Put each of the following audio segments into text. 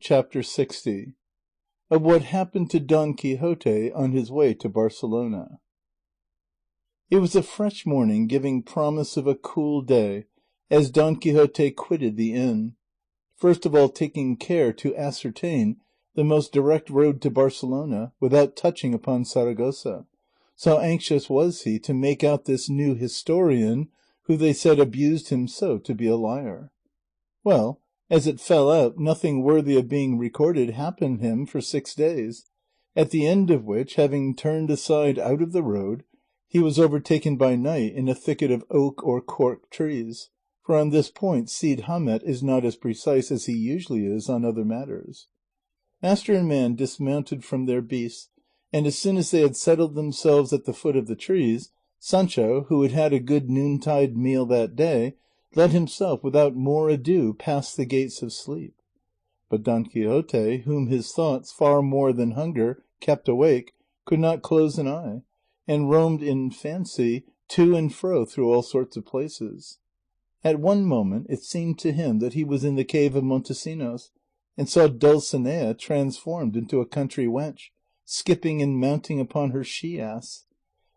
Chapter 60. Of what happened to Don Quixote on his way to Barcelona. It was a fresh morning, giving promise of a cool day, as Don Quixote quitted the inn, first of all taking care to ascertain the most direct road to Barcelona, without touching upon Saragossa, so anxious was he to make out this new historian, who they said abused him so to be a liar. Well, as it fell out, nothing worthy of being recorded happened him for 6 days, at the end of which, having turned aside out of the road, he was overtaken by night in a thicket of oak or cork trees, for on this point Cide Hamete is not as precise as he usually is on other matters. Master and man dismounted from their beasts, and as soon as they had settled themselves at the foot of the trees, Sancho, who had had a good noontide meal that day, let himself without more ado pass the gates of sleep. But Don Quixote, whom his thoughts, far more than hunger, kept awake, could not close an eye, and roamed in fancy to and fro through all sorts of places. At one moment it seemed to him that he was in the cave of Montesinos, and saw Dulcinea transformed into a country wench, skipping and mounting upon her she-ass.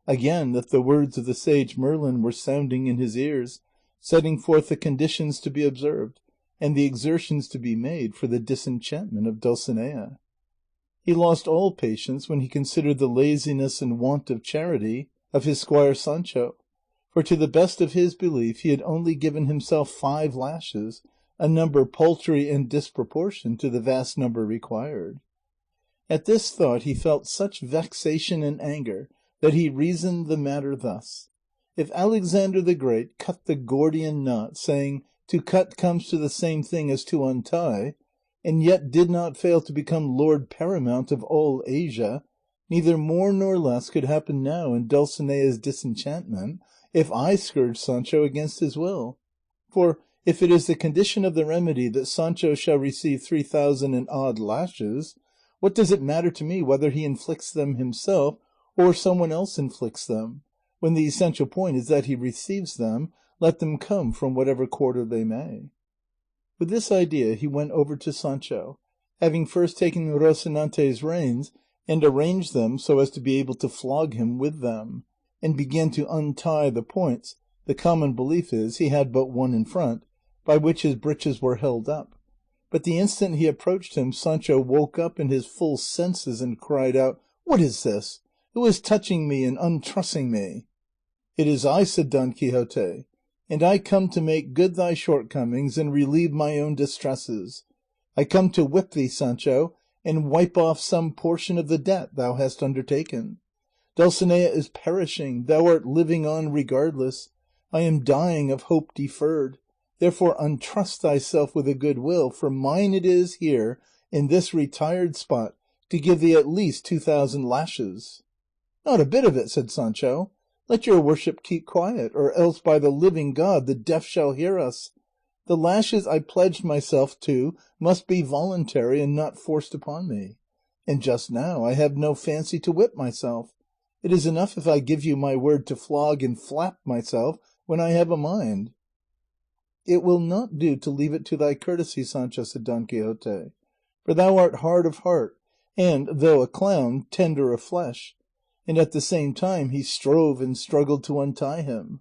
Again, that the words of the sage Merlin were sounding in his ears, setting forth the conditions to be observed, and the exertions to be made for the disenchantment of Dulcinea. He lost all patience when he considered the laziness and want of charity of his squire Sancho, for to the best of his belief he had only given himself 5 lashes, a number paltry and disproportioned to the vast number required. At this thought he felt such vexation and anger that he reasoned the matter thus: if Alexander the Great cut the Gordian knot, saying, "To cut comes to the same thing as to untie," and yet did not fail to become lord paramount of all Asia, neither more nor less could happen now in Dulcinea's disenchantment if I scourge Sancho against his will. For if it is the condition of the remedy that Sancho shall receive 3,000 and odd lashes, what does it matter to me whether he inflicts them himself or some one else inflicts them, when the essential point is that he receives them, let them come from whatever quarter they may. With this idea he went over to Sancho, having first taken Rocinante's reins and arranged them so as to be able to flog him with them, and began to untie the points. The common belief is he had but one in front, by which his breeches were held up. But the instant he approached him, Sancho woke up in his full senses and cried out, "What is this? Who is touching me and untrussing me?" "It is I," said Don Quixote, "and I come to make good thy shortcomings and relieve my own distresses. I come to whip thee, Sancho, and wipe off some portion of the debt thou hast undertaken. Dulcinea is perishing, thou art living on regardless. I am dying of hope deferred. Therefore untrust thyself with a good will, for mine it is here, in this retired spot, to give thee at least 2,000 lashes." "Not a bit of it," said Sancho. "Let your worship keep quiet, or else by the living God the deaf shall hear us. The lashes I pledged myself to must be voluntary and not forced upon me. And just now I have no fancy to whip myself. It is enough if I give you my word to flog and flap myself when I have a mind." "It will not do to leave it to thy courtesy, Sancho," said Don Quixote, "for thou art hard of heart, and, though a clown, tender of flesh," and at the same time he strove and struggled to untie him.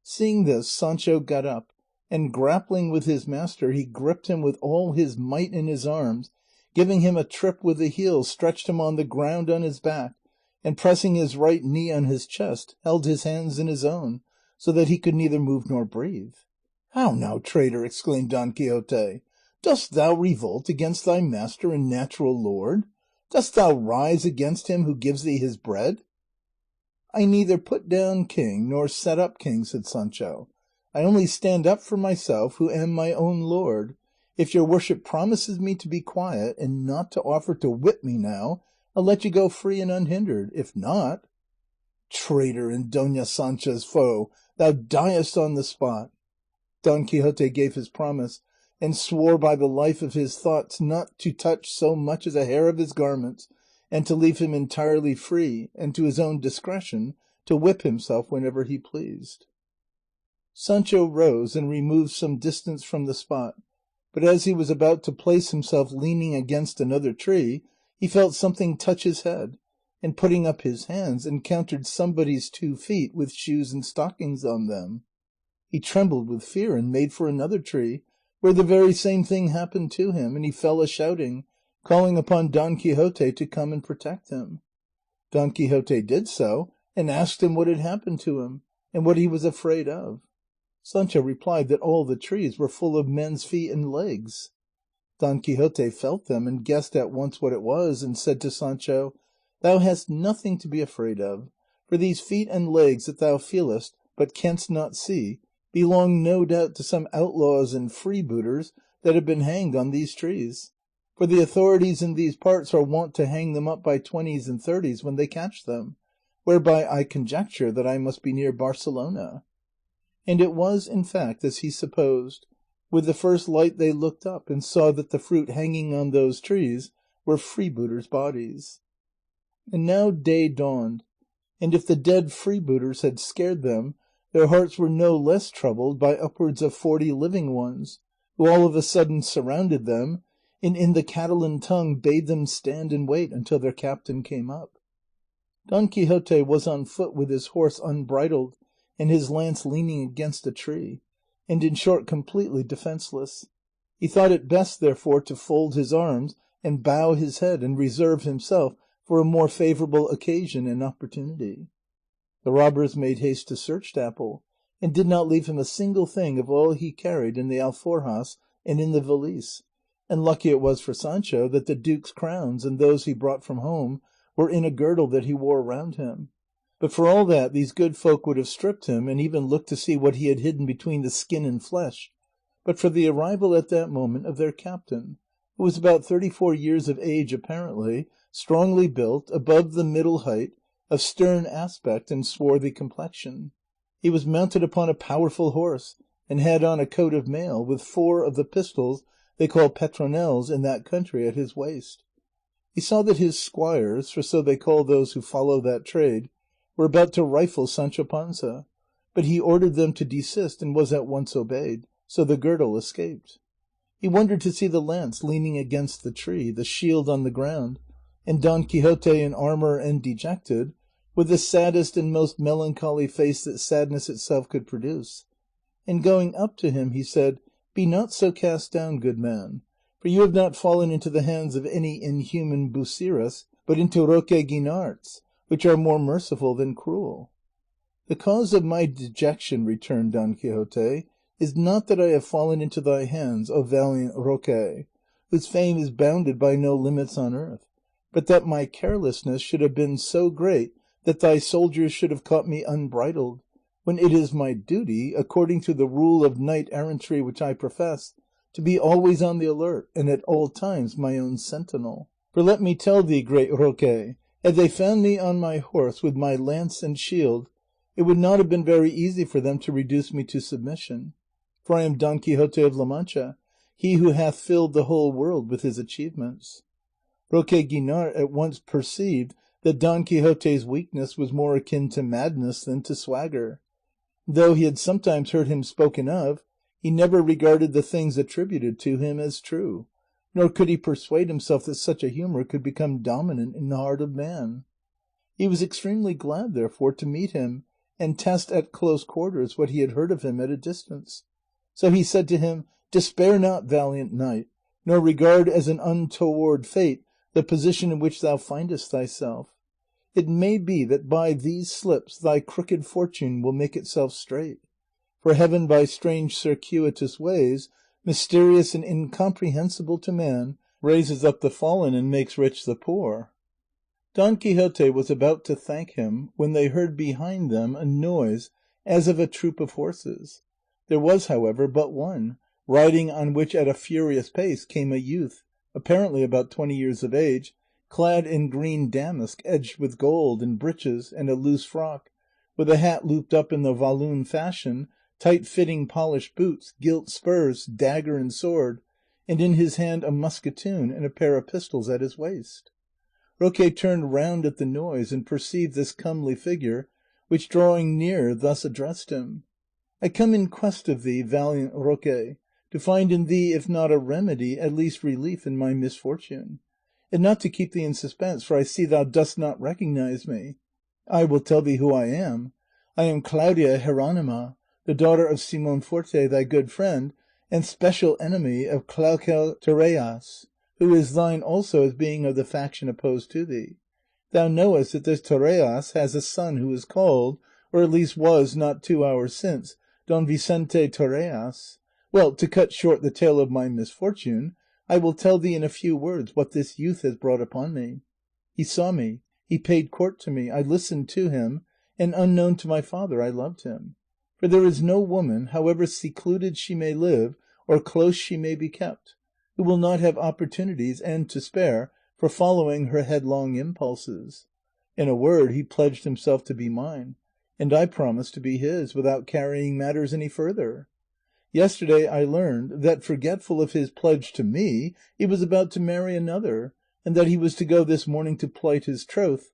Seeing this, Sancho got up, and grappling with his master he gripped him with all his might in his arms, giving him a trip with the heels stretched him on the ground on his back, and pressing his right knee on his chest, held his hands in his own, so that he could neither move nor breathe. "How now, traitor!" exclaimed Don Quixote, "dost thou revolt against thy master and natural lord? Dost thou rise against him who gives thee his bread?" "I neither put down king nor set up king," said Sancho. "I only stand up for myself who am my own lord. If your worship promises me to be quiet and not to offer to whip me now, I'll let you go free and unhindered. If not—" "Traitor and Dona Sancha's foe, thou diest on the spot." Don Quixote gave his promise, and swore by the life of his thoughts not to touch so much as a hair of his garments, and to leave him entirely free, and to his own discretion to whip himself whenever he pleased. Sancho rose and removed some distance from the spot, but as he was about to place himself leaning against another tree, he felt something touch his head, and putting up his hands, encountered somebody's 2 feet with shoes and stockings on them. He trembled with fear and made for another tree, where the very same thing happened to him, and he fell a-shouting, calling upon Don Quixote to come and protect him. Don Quixote did so, and asked him what had happened to him, and what he was afraid of. Sancho replied that all the trees were full of men's feet and legs. Don Quixote felt them, and guessed at once what it was, and said to Sancho, "Thou hast nothing to be afraid of, for these feet and legs that thou feelest, but canst not see, belong no doubt to some outlaws and freebooters that have been hanged on these trees. For the authorities in these parts are wont to hang them up by 20s and 30s when they catch them, whereby I conjecture that I must be near Barcelona." And it was, in fact, as he supposed. With the first light they looked up, and saw that the fruit hanging on those trees were freebooters' bodies. And now day dawned, and if the dead freebooters had scared them, their hearts were no less troubled by upwards of 40 living ones, who all of a sudden surrounded them, and in the Catalan tongue bade them stand and wait until their captain came up. Don Quixote was on foot with his horse unbridled, and his lance leaning against a tree, and in short completely defenceless. He thought it best, therefore, to fold his arms and bow his head and reserve himself for a more favourable occasion and opportunity. The robbers made haste to search Dapple, and did not leave him a single thing of all he carried in the alforjas and in the valise, and lucky it was for Sancho that the duke's crowns and those he brought from home were in a girdle that he wore round him. But for all that these good folk would have stripped him, and even looked to see what he had hidden between the skin and flesh, but for the arrival at that moment of their captain, who was about 34 years of age apparently, strongly built, above the middle height, of stern aspect and swarthy complexion. He was mounted upon a powerful horse, and had on a coat of mail, with 4 of the pistols they call petronels in that country at his waist. He saw that his squires, for so they call those who follow that trade, were about to rifle Sancho Panza, but he ordered them to desist and was at once obeyed, so the girdle escaped. He wondered to see the lance leaning against the tree, the shield on the ground, and Don Quixote in armour and dejected, with the saddest and most melancholy face that sadness itself could produce. And going up to him he said, "Be not so cast down, good man, for you have not fallen into the hands of any inhuman Busiris, but into Roque Guinart's, which are more merciful than cruel." "The cause of my dejection," returned Don Quixote, "is not that I have fallen into thy hands, O valiant Roque, whose fame is bounded by no limits on earth, but that my carelessness should have been so great that thy soldiers should have caught me unbridled, when it is my duty, according to the rule of knight errantry which I profess, to be always on the alert, and at all times my own sentinel. For let me tell thee, great Roque, had they found me on my horse with my lance and shield, it would not have been very easy for them to reduce me to submission, for I am Don Quixote of La Mancha, he who hath filled the whole world with his achievements." Roque Guinart at once perceived that Don Quixote's weakness was more akin to madness than to swagger. Though he had sometimes heard him spoken of, he never regarded the things attributed to him as true, nor could he persuade himself that such a humour could become dominant in the heart of man. He was extremely glad, therefore, to meet him and test at close quarters what he had heard of him at a distance. So he said to him, "Despair not, valiant knight, nor regard as an untoward fate the position in which thou findest thyself. It may be that by these slips thy crooked fortune will make itself straight, for heaven by strange circuitous ways, mysterious and incomprehensible to man, raises up the fallen and makes rich the poor." Don Quixote was about to thank him when they heard behind them a noise as of a troop of horses. There was, however, but one, riding on which at a furious pace came a youth, apparently about 20 years of age, clad in green damask edged with gold, and breeches, and a loose frock, with a hat looped up in the Walloon fashion, tight-fitting polished boots, gilt spurs, dagger and sword, and in his hand a musketoon and a pair of pistols at his waist. Roque turned round at the noise and perceived this comely figure, which drawing near thus addressed him: "I come in quest of thee, valiant Roque, to to find in thee, if not a remedy, at least relief in my misfortune. And not to keep thee in suspense, for I see thou dost not recognize me. I will tell thee who I am. I am Claudia Hieronima, the daughter of Simon Forte, thy good friend, and special enemy of Claukel Torreas, who is thine also as being of the faction opposed to thee. Thou knowest that this Torreas has a son who is called, or at least was not 2 hours since, Don Vicente Torreas. Well, to cut short the tale of my misfortune, I will tell thee in a few words what this youth has brought upon me. He saw me, he paid court to me, I listened to him, and unknown to my father I loved him. For there is no woman, however secluded she may live, or close she may be kept, who will not have opportunities and to spare for following her headlong impulses. In a word, he pledged himself to be mine, and I promised to be his, without carrying matters any further. Yesterday I learned that, forgetful of his pledge to me, he was about to marry another, and that he was to go this morning to plight his troth,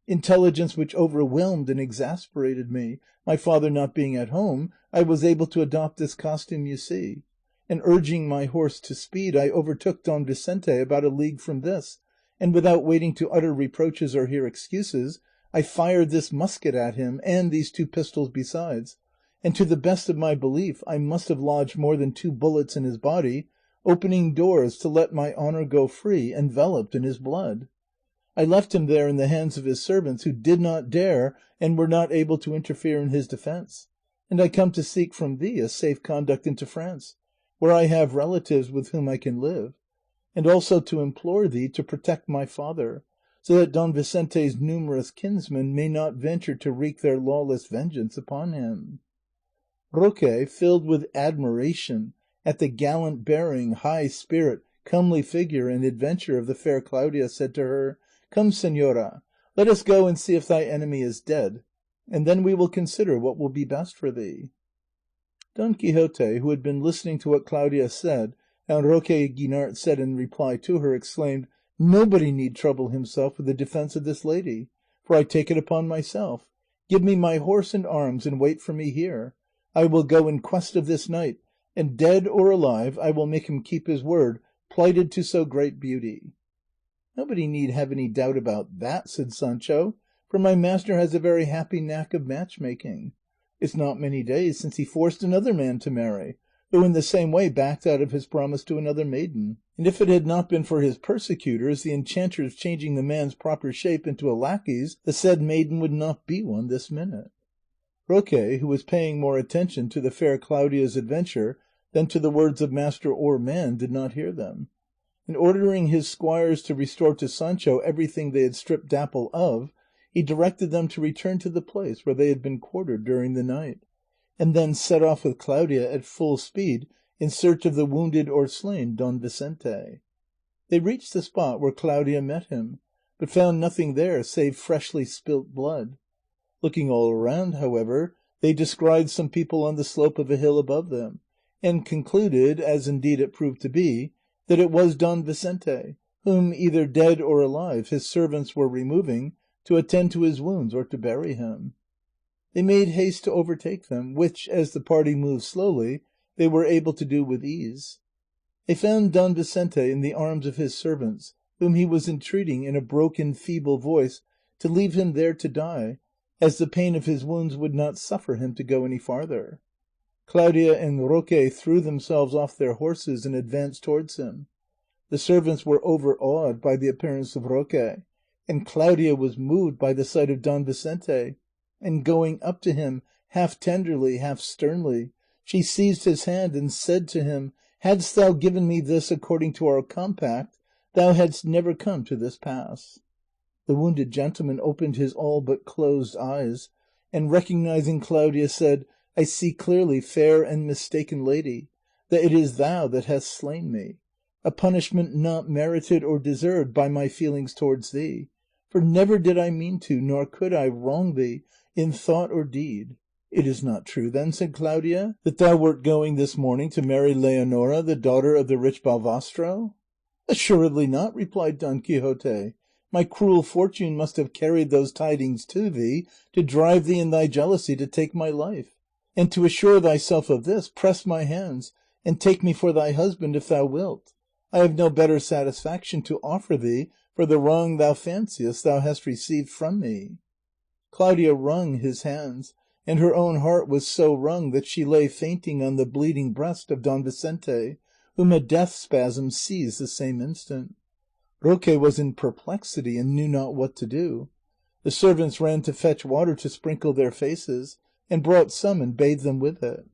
intelligence which overwhelmed and exasperated me. My father not being at home, I was able to adopt this costume you see, and urging my horse to speed, I overtook Don Vicente about a league from this, and without waiting to utter reproaches or hear excuses, I fired this musket at him, and these 2 pistols besides, and to the best of my belief I must have lodged more than 2 bullets in his body, opening doors to let my honour go free, enveloped in his blood. I left him there in the hands of his servants, who did not dare and were not able to interfere in his defence, and I come to seek from thee a safe conduct into France, where I have relatives with whom I can live, and also to implore thee to protect my father, so that Don Vicente's numerous kinsmen may not venture to wreak their lawless vengeance upon him. Roque, filled with admiration at the gallant bearing, high spirit, comely figure, and adventure of the fair Claudia, said to her, "Come, señora, let us go and see if thy enemy is dead, and then we will consider what will be best for thee." Don Quixote, who had been listening to what Claudia said, and Roque Guinart said in reply to her, exclaimed, "Nobody need trouble himself with the defence of this lady, for I take it upon myself. Give me my horse and arms, and wait for me here. I will go in quest of this knight, and dead or alive I will make him keep his word, plighted to so great beauty." "Nobody need have any doubt about that," said Sancho, "for my master has a very happy knack of match-making. It's not many days since he forced another man to marry, who in the same way backed out of his promise to another maiden, and if it had not been for his persecutors, the enchanters changing the man's proper shape into a lackey's, the said maiden would not be one this minute." Roque, who was paying more attention to the fair Claudia's adventure than to the words of master or man, did not hear them, and ordering his squires to restore to Sancho everything they had stripped Dapple of, he directed them to return to the place where they had been quartered during the night, and then set off with Claudia at full speed in search of the wounded or slain Don Vicente. They reached the spot where Claudia met him, but found nothing there save freshly spilt blood. Looking all around, however, they descried some people on the slope of a hill above them, and concluded, as indeed it proved to be, that it was Don Vicente, whom, either dead or alive, his servants were removing to attend to his wounds or to bury him. They made haste to overtake them, which, as the party moved slowly, they were able to do with ease. They found Don Vicente in the arms of his servants, whom he was entreating in a broken, feeble voice to leave him there to die, as the pain of his wounds would not suffer him to go any farther. Claudia and Roque threw themselves off their horses and advanced towards him. The servants were overawed by the appearance of Roque, and Claudia was moved by the sight of Don Vicente, and going up to him, half tenderly, half sternly, she seized his hand and said to him, "Hadst thou given me this according to our compact, thou hadst never come to this pass." The wounded gentleman opened his all but closed eyes, and recognizing Claudia said, "I see clearly, fair and mistaken lady, that it is thou that hast slain me, a punishment not merited or deserved by my feelings towards thee, for never did I mean to, nor could I, wrong thee in thought or deed." "It is not true then," said Claudia, "that thou wert going this morning to marry Leonora, the daughter of the rich Balvastro?" "Assuredly not," replied Don Quixote. "My cruel fortune must have carried those tidings to thee to drive thee in thy jealousy to take my life, and to assure thyself of this, press my hands and take me for thy husband if thou wilt. I have no better satisfaction to offer thee for the wrong thou fanciest thou hast received from me." Claudia wrung his hands, and her own heart was so wrung that she lay fainting on the bleeding breast of Don Vicente, whom a death spasm seized the same instant. Roque was in perplexity and knew not what to do. The servants ran to fetch water to sprinkle their faces, and brought some and bathed them with it.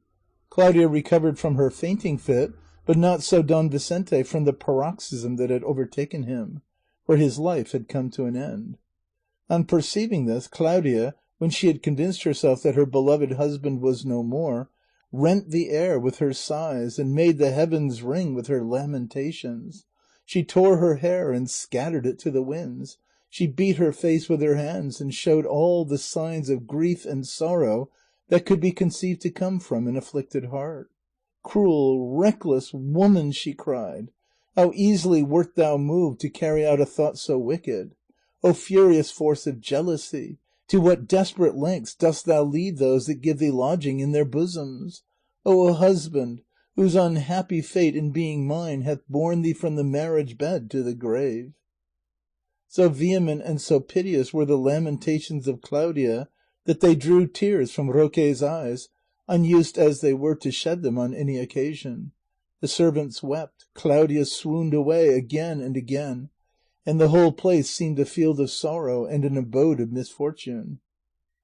Claudia recovered from her fainting fit, but not so Don Vicente from the paroxysm that had overtaken him, for his life had come to an end. On perceiving this, Claudia, when she had convinced herself that her beloved husband was no more, rent the air with her sighs and made the heavens ring with her lamentations. She tore her hair and scattered it to the winds. She beat her face with her hands and showed all the signs of grief and sorrow that could be conceived to come from an afflicted heart. "Cruel, reckless woman," she cried, "how easily wert thou moved to carry out a thought so wicked! O furious force of jealousy, to what desperate lengths dost thou lead those that give thee lodging in their bosoms! O husband, whose unhappy fate in being mine hath borne thee from the marriage bed to the grave!" So vehement and so piteous were the lamentations of Claudia that they drew tears from Roque's eyes, unused as they were to shed them on any occasion. The servants wept, Claudia swooned away again and again, and the whole place seemed a field of sorrow and an abode of misfortune.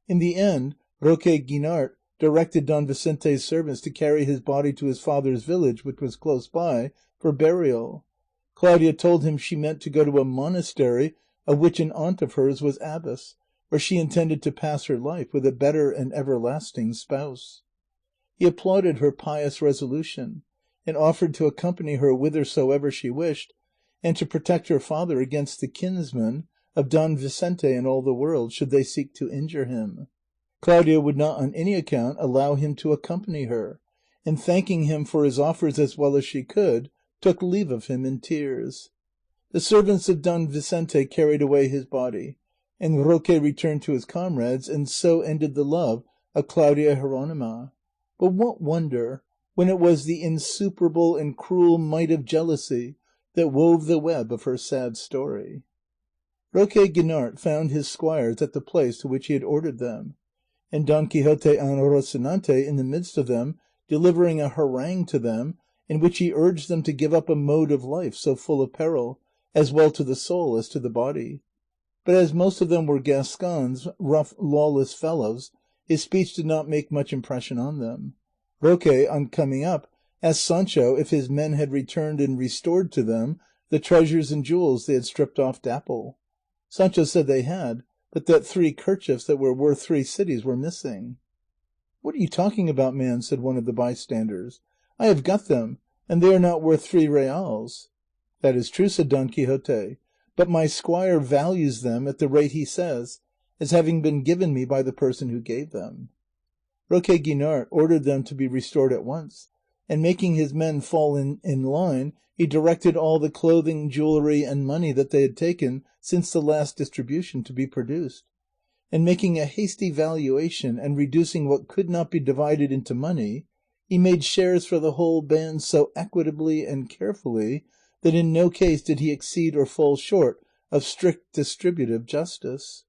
In the end, Roque Guinart directed Don Vicente's servants to carry his body to his father's village, which was close by, for burial. Claudia told him she meant to go to a monastery of which an aunt of hers was abbess, where she intended to pass her life with a better and everlasting spouse. He applauded her pious resolution, and offered to accompany her whithersoever she wished, and to protect her father against the kinsmen of Don Vicente and all the world, should they seek to injure him. Claudia would not on any account allow him to accompany her, and thanking him for his offers as well as she could, took leave of him in tears. The servants of Don Vicente carried away his body, and Roque returned to his comrades, and so ended the love of Claudia Jeronima. But what wonder, when it was the insuperable and cruel might of jealousy that wove the web of her sad story. Roque Guinart found his squires at the place to which he had ordered them, and Don Quixote and Rocinante in the midst of them, delivering a harangue to them, in which he urged them to give up a mode of life so full of peril, as well to the soul as to the body. But as most of them were Gascons, rough, lawless fellows, his speech did not make much impression on them. Roque, on coming up, asked Sancho if his men had returned and restored to them the treasures and jewels they had stripped off Dapple. Sancho said they had, but that 3 kerchiefs that were worth 3 cities were missing. "What are you talking about, man?" said one of the bystanders. "I have got them, and they are not worth 3 reals." "That is true," said Don Quixote, "but my squire values them at the rate he says, as having been given me by the person who gave them." Roque Guinart ordered them to be restored at once, and making his men fall in line, he directed all the clothing, jewellery, and money that they had taken since the last distribution to be produced, and making a hasty valuation and reducing what could not be divided into money, he made shares for the whole band so equitably and carefully that in no case did he exceed or fall short of strict distributive justice.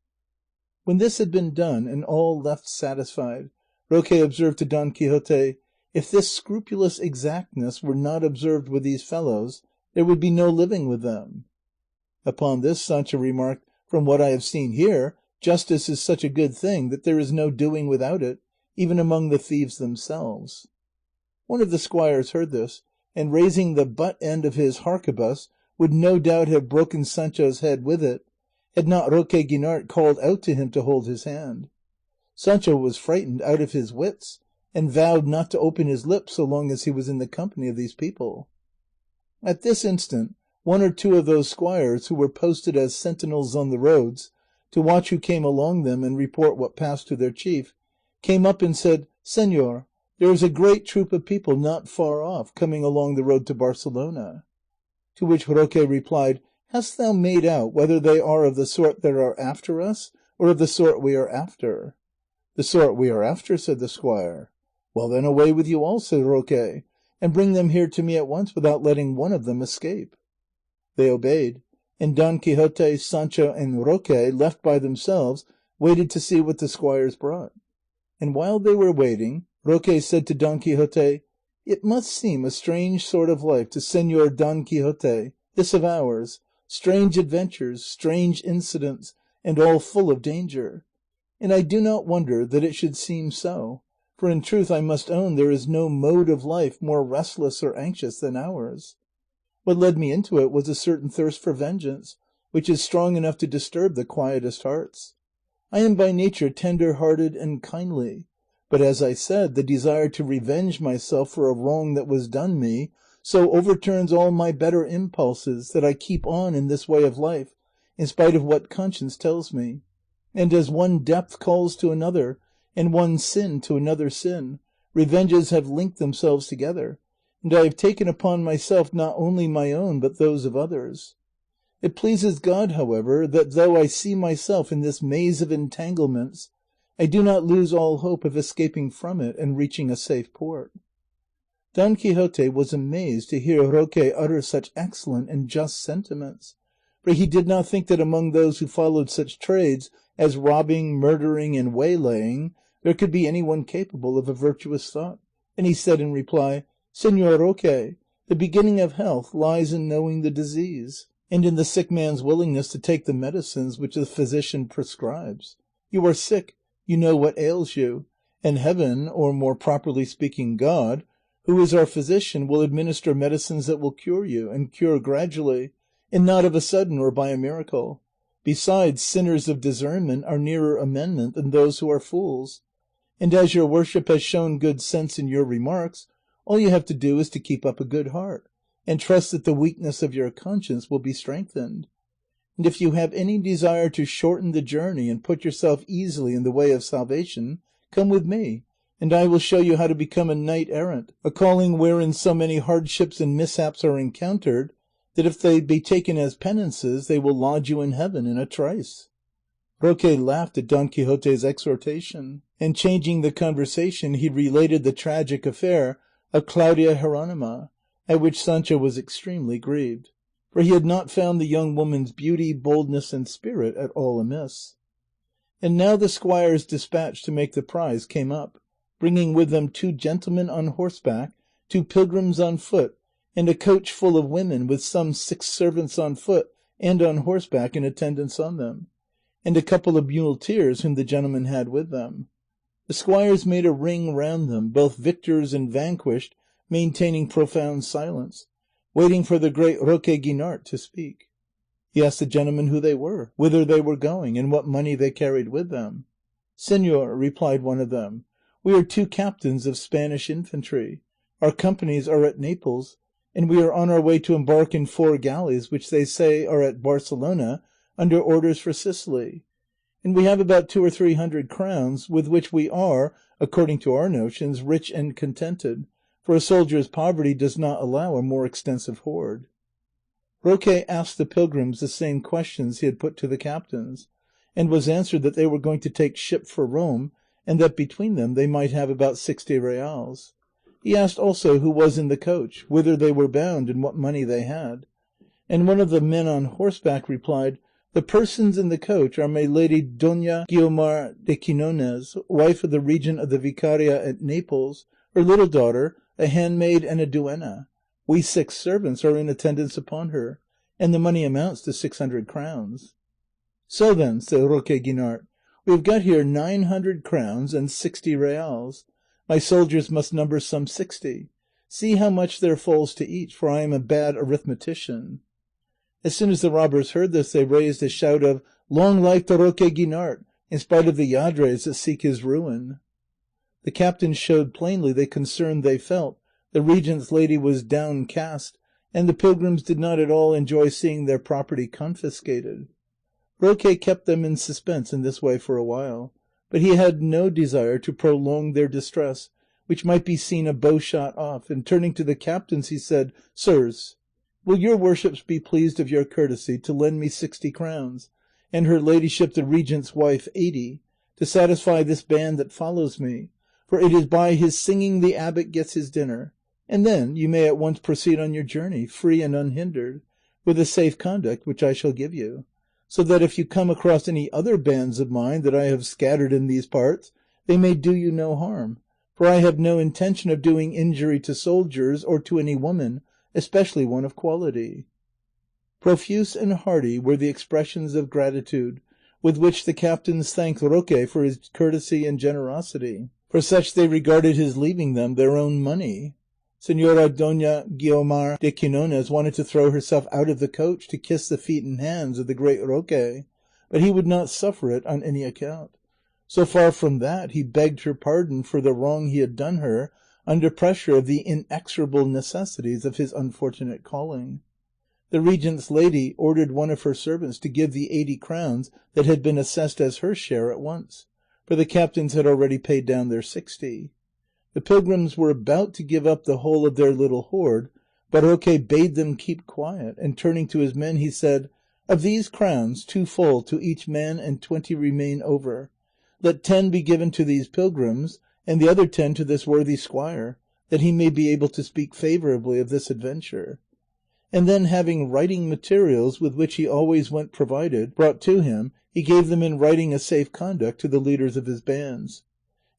When this had been done and all left satisfied, Roque observed to Don Quixote, "If this scrupulous exactness were not observed with these fellows, there would be no living with them." Upon this Sancho remarked, "From what I have seen here, justice is such a good thing that there is no doing without it, even among the thieves themselves." One of the squires heard this, and raising the butt end of his harquebus, would no doubt have broken Sancho's head with it, had not Roque Guinart called out to him to hold his hand. Sancho was frightened out of his wits, and vowed not to open his lips so long as he was in the company of these people. At this instant, 1 or 2 of those squires who were posted as sentinels on the roads, to watch who came along them and report what passed to their chief, came up and said, "Señor, there is a great troop of people not far off coming along the road to Barcelona." To which Roque replied, "Hast thou made out whether they are of the sort that are after us, or of the sort we are after?" "The sort we are after," said the squire. "Well then, away with you all," said Roque, and bring them here to me at once without letting one of them escape." They obeyed, and Don Quixote, Sancho, and Roque, left by themselves, waited to see what the squires brought. And while they were waiting, Roque said to Don Quixote, "It must seem a strange sort of life to Señor Don Quixote, this of ours, strange adventures, strange incidents, and all full of danger. And I do not wonder that it should seem so, for in truth I must own there is no mode of life more restless or anxious than ours. What led me into it was a certain thirst for vengeance, which is strong enough to disturb the quietest hearts. I am by nature tender-hearted and kindly, but as I said, the desire to revenge myself for a wrong that was done me so overturns all my better impulses that I keep on in this way of life, in spite of what conscience tells me. And as one depth calls to another, and one sin to another sin, revenges have linked themselves together, and I have taken upon myself not only my own but those of others. It pleases God, however, that though I see myself in this maze of entanglements, I do not lose all hope of escaping from it and reaching a safe port." Don Quixote was amazed to hear Roque utter such excellent and just sentiments, for he did not think that among those who followed such trades as robbing, murdering, and waylaying there could be any one capable of a virtuous thought, and he said in reply, "Señor Roque, the beginning of health lies in knowing the disease, and in the sick man's willingness to take the medicines which the physician prescribes. You are sick, you know what ails you, and heaven, or more properly speaking God, who is our physician, will administer medicines that will cure you, and cure gradually, and not of a sudden or by a miracle. Besides, sinners of discernment are nearer amendment than those who are fools. And as your worship has shown good sense in your remarks, all you have to do is to keep up a good heart, and trust that the weakness of your conscience will be strengthened. And if you have any desire to shorten the journey and put yourself easily in the way of salvation, come with me, and I will show you how to become a knight errant, a calling wherein so many hardships and mishaps are encountered, that if they be taken as penances, they will lodge you in heaven in a trice." Roque laughed at Don Quixote's exhortation, and changing the conversation he related the tragic affair of Claudia Jeronima, at which Sancho was extremely grieved, for he had not found the young woman's beauty, boldness, and spirit at all amiss. And now the squires dispatched to make the prize came up, bringing with them 2 gentlemen on horseback, 2 pilgrims on foot, and a coach full of women, with some 6 servants on foot and on horseback in attendance on them, and a couple of muleteers whom the gentlemen had with them. The squires made a ring round them, both victors and vanquished maintaining profound silence, waiting for the great Roque Guinart to speak. He asked the gentlemen who they were, whither they were going, and what money they carried with them. "Señor," replied one of them, "we are 2 captains of Spanish infantry. Our companies are at Naples, and we are on our way to embark in 4 galleys, which they say are at Barcelona, under orders for Sicily. And we have about 200 or 300 crowns, with which we are, according to our notions, rich and contented, for a soldier's poverty does not allow a more extensive hoard." Roque asked the pilgrims the same questions he had put to the captains, and was answered that they were going to take ship for Rome, and that between them they might have about 60 reals. He asked also who was in the coach, whither they were bound, and what money they had. And one of the men on horseback replied, "The persons in the coach are my lady Doña Guiomar de Quinones, wife of the regent of the Vicaria at Naples, her little daughter, a handmaid, and a duenna. We 6 servants are in attendance upon her, and the money amounts to 600 crowns. "So then," said Roque Guinart, "we have got here 900 crowns and 60 reals. My soldiers must number some 60. See how much there falls to each, for I am a bad arithmetician." As soon as the robbers heard this, they raised a shout of "Long life to Roque Guinart, in spite of the lladres that seek his ruin." The captains showed plainly the concern they felt, the regent's lady was downcast, and the pilgrims did not at all enjoy seeing their property confiscated. Roque kept them in suspense in this way for a while, but he had no desire to prolong their distress, which might be seen a bow-shot off, and turning to the captains he said, "Sirs, will your worships be pleased of your courtesy to lend me 60 crowns, and her ladyship the regent's wife 80, to satisfy this band that follows me, for it is by his singing the abbot gets his dinner. and then you may at once proceed on your journey, free and unhindered, with the safe conduct which I shall give you, so that if you come across any other bands of mine that I have scattered in these parts, they may do you no harm, for I have no intention of doing injury to soldiers or to any woman, especially one of quality." Profuse and hearty were the expressions of gratitude with which the captains thanked Roque for his courtesy and generosity. For such they regarded his leaving them their own money. Señora Doña Guiomar de Quinones wanted to throw herself out of the coach to kiss the feet and hands of the great Roque, but he would not suffer it on any account. So far from that, he begged her pardon for the wrong he had done her under pressure of the inexorable necessities of his unfortunate calling. The regent's lady ordered one of her servants to give the 80 crowns that had been assessed as her share at once, for the captains had already paid down their 60. The pilgrims were about to give up the whole of their little hoard, but Roque bade them keep quiet, and turning to his men he said, "Of these crowns 2 fall to each man and 20 remain over. Let 10 be given to these pilgrims, and the other 10 to this worthy squire, that he may be able to speak favourably of this adventure." And then having writing materials, with which he always went provided, brought to him, he gave them in writing a safe conduct to the leaders of his bands.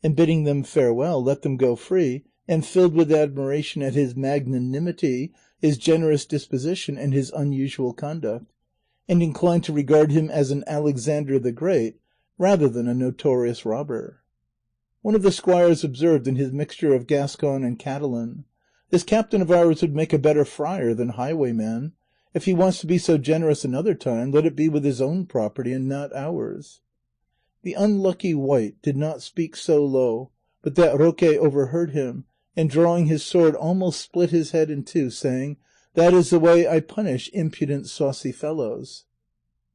And bidding them farewell, let them go free, and filled with admiration at his magnanimity, his generous disposition, and his unusual conduct, and inclined to regard him as an Alexander the Great rather than a notorious robber. One of the squires observed in his mixture of Gascon and Catalan, "This captain of ours would make a better friar than highwayman. If he wants to be so generous another time, let it be with his own property and not ours." The unlucky wight did not speak so low, but that Roque overheard him, and drawing his sword almost split his head in two, saying, "That is the way I punish impudent saucy fellows."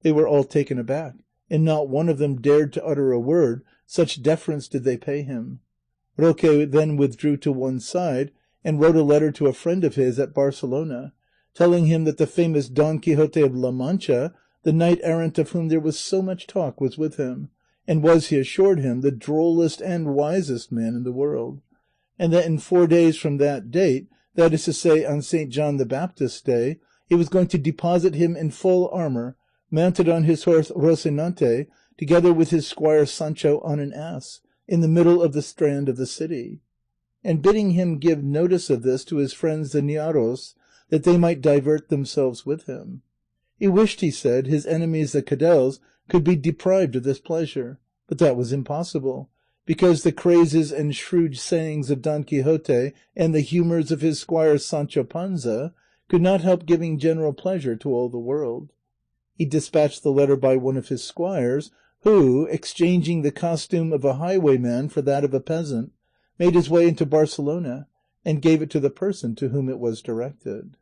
They were all taken aback, and not one of them dared to utter a word, such deference did they pay him. Roque then withdrew to one side, and wrote a letter to a friend of his at Barcelona, telling him that the famous Don Quixote of La Mancha, the knight errant of whom there was so much talk, was with him, and was, he assured him, the drollest and wisest man in the world, and that in 4 days from that date, that is to say on St. John the Baptist's day, he was going to deposit him in full armour, mounted on his horse Rocinante, together with his squire Sancho on an ass, in the middle of the strand of the city, and bidding him give notice of this to his friends the Niaros, that they might divert themselves with him. He wished, he said, his enemies the Cadels could be deprived of this pleasure, but that was impossible, because the crazes and shrewd sayings of Don Quixote and the humours of his squire Sancho Panza could not help giving general pleasure to all the world. He dispatched the letter by one of his squires, who, exchanging the costume of a highwayman for that of a peasant, made his way into Barcelona, and gave it to the person to whom it was directed.